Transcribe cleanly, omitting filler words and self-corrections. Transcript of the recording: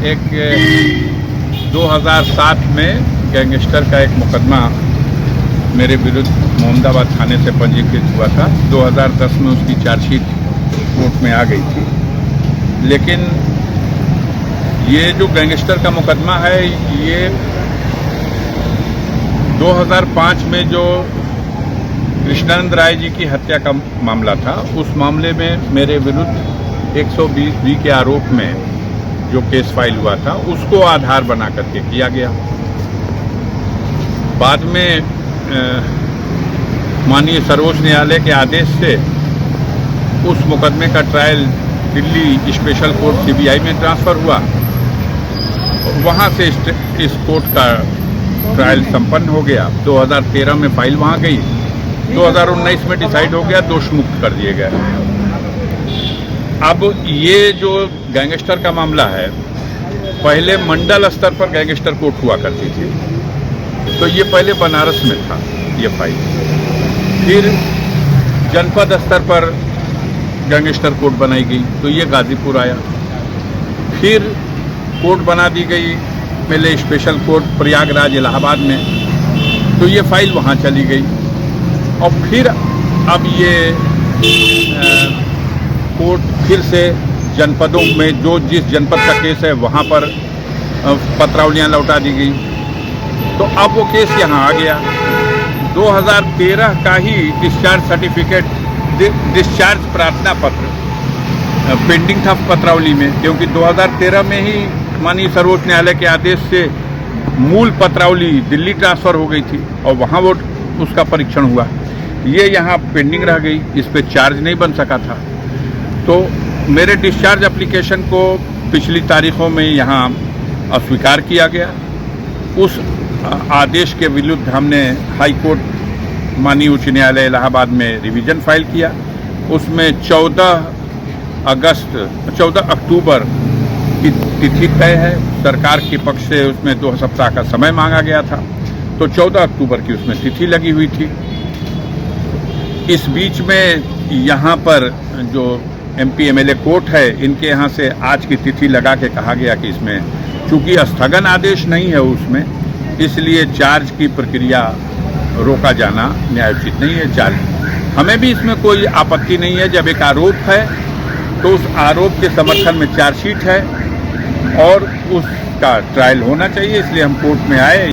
एक 2007 में गैंगस्टर का एक मुकदमा मेरे विरुद्ध मोहम्मदाबाद थाने से पंजीकृत हुआ था। 2010 में उसकी चार्जशीट कोर्ट में आ गई थी। लेकिन ये जो गैंगस्टर का मुकदमा है, ये 2005 में जो कृष्णानंद राय जी की हत्या का मामला था, उस मामले में मेरे विरुद्ध 120 के आरोप में जो केस फाइल हुआ था, उसको आधार बना करके किया गया। बाद में माननीय सर्वोच्च न्यायालय के आदेश से उस मुकदमे का trial Delhi special court CBI में ट्रांसफ़र हुआ। वहाँ से इस कोर्ट का ट्रायल संपन्न हो गया। 2013 में फाइल वहाँ गई, 2019 में डिसाइड हो गया, दोष मुक्त कर दिए गए। अब ये जो गैंगस्टर का मामला है, पहले मंडल स्तर पर गैंगस्टर कोर्ट हुआ करती थी, तो ये पहले बनारस में था ये फाइल। फिर जनपद स्तर पर गैंगस्टर कोर्ट बनाई गई, तो ये गाजीपुर आया। फिर कोर्ट बना दी गई पहले स्पेशल कोर्ट प्रयागराज इलाहाबाद में, तो ये फाइल वहाँ चली गई। और फिर अब ये कोर्ट फिर से जनपदों में जो जिस जनपद का केस है वहाँ पर पत्रावलियाँ लौटा दी गई। तो अब वो केस यहाँ आ गया। 2013 का ही डिस्चार्ज सर्टिफिकेट, डिस्चार्ज प्रार्थना पत्र पेंडिंग था पत्रावली में, क्योंकि 2013 में ही माननीय सर्वोच्च न्यायालय के आदेश से मूल पत्रावली दिल्ली ट्रांसफ़र हो गई थी और वहाँ वो उसका परीक्षण हुआ। ये यहाँ पेंडिंग रह गई, इस पर चार्ज नहीं बन सका था। तो मेरे डिस्चार्ज एप्लीकेशन को पिछली तारीखों में यहाँ अस्वीकार किया गया। उस आदेश के विरुद्ध हमने हाई कोर्ट माननीय उच्च न्यायालय इलाहाबाद में रिवीजन फाइल किया। उसमें 14 अक्टूबर की तिथि तय है। सरकार के पक्ष से उसमें 2 सप्ताह का समय मांगा गया था, तो 14 अक्टूबर की उसमें तिथि लगी हुई थी। इस बीच में यहाँ पर जो MP MLA कोर्ट है, इनके यहाँ से आज की तिथि लगा के कहा गया कि इसमें चूँकि स्थगन आदेश नहीं है उसमें, इसलिए चार्ज की प्रक्रिया रोका जाना न्यायोचित नहीं है। चार्ज हमें भी इसमें कोई आपत्ति नहीं है। जब एक आरोप है तो उस आरोप के समर्थन में चार्जशीट है और उसका ट्रायल होना चाहिए, इसलिए हम कोर्ट में आए।